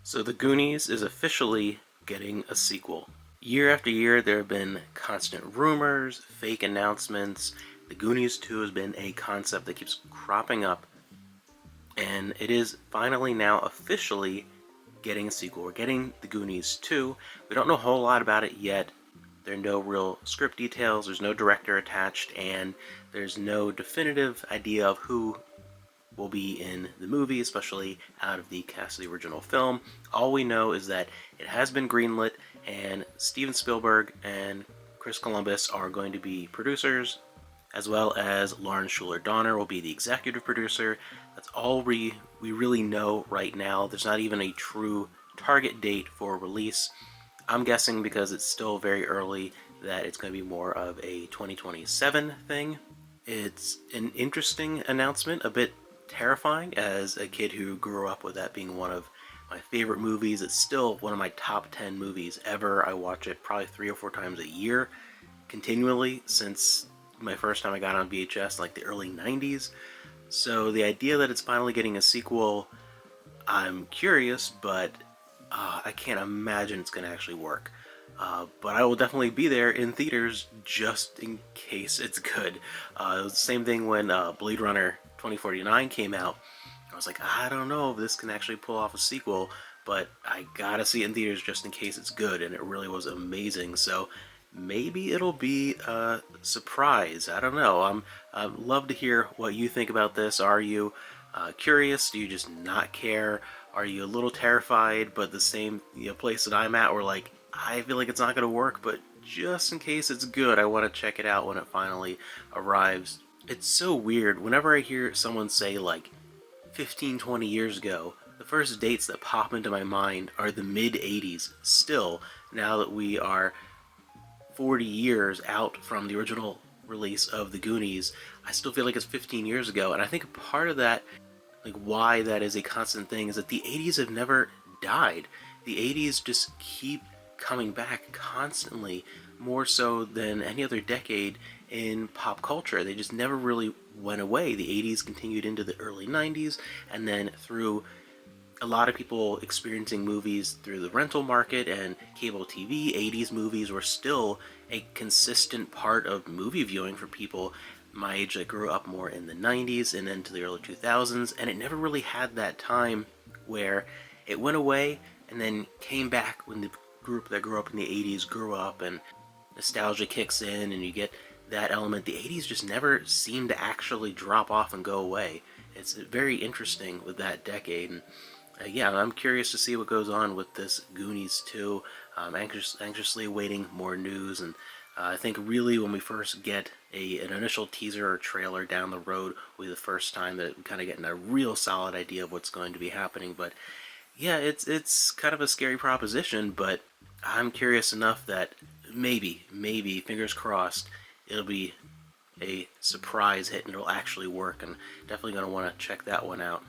So The Goonies is officially getting a sequel. Year after year, there have been constant rumors, fake announcements. The Goonies 2 has been a concept that keeps cropping up, and it is finally now officially getting a sequel. We're getting The Goonies 2. We don't know a whole lot about it yet. There are no real script details, there's no director attached, and there's no definitive idea of who will be in the movie, especially out of the cast of the original film. All we know is that it has been greenlit, and Steven Spielberg and Chris Columbus are going to be producers, as well as Lauren Schuler Donner will be the executive producer. That's all we really know right now. There's not even a true target date for release. I'm guessing because it's still very early that it's going to be more of a 2027 thing. It's an interesting announcement, a bit terrifying as a kid who grew up with that being one of my favorite movies. It's still one of my top 10 movies ever. I watch it probably 3 or 4 times a year continually since my first time I got on VHS, like the early 90s. So the idea that it's finally getting a sequel, I'm curious, but I can't imagine it's going to actually work. But I will definitely be there in theaters just in case it's good. It was the same thing when Blade Runner 2049 came out. I was like, I don't know if this can actually pull off a sequel, but I gotta see it in theaters just in case it's good, and it really was amazing. So maybe it'll be a surprise. I don't know. I'd love to hear what you think about this. Are you curious? Do you just not care? Are you a little terrified, but the same place that I'm at, where like I feel like it's not gonna work, but just in case it's good, I want to check it out when it finally arrives. It's so weird. Whenever I hear someone say like 15, 20 years ago, the first dates that pop into my mind are the mid 80s. Still, now that we are 40 years out from the original release of The Goonies, I still feel like it's 15 years ago. And I think part of that, like why that is a constant thing, is that the 80s have never died. The 80s just keep coming back constantly, more so than any other decade in pop culture. They just never really went away. The 80s continued into the early 90s, and then through a lot of people experiencing movies through the rental market and cable TV, 80s movies were still a consistent part of movie viewing for people my age that grew up more in the 90s and into the early 2000s, and it never really had that time where it went away and then came back when the group that grew up in the 80s grew up and nostalgia kicks in and you get that element. The 80s just never seemed to actually drop off and go away. It's very interesting with that decade. And yeah, I'm curious to see what goes on with this Goonies 2. I'm anxiously awaiting more news, and I think really when we first get an initial teaser or trailer down the road will be the first time that we kind of getting a real solid idea of what's going to be happening. But yeah, it's kind of a scary proposition, but I'm curious enough that maybe, fingers crossed, it'll be a surprise hit and it'll actually work, and definitely going to want to check that one out.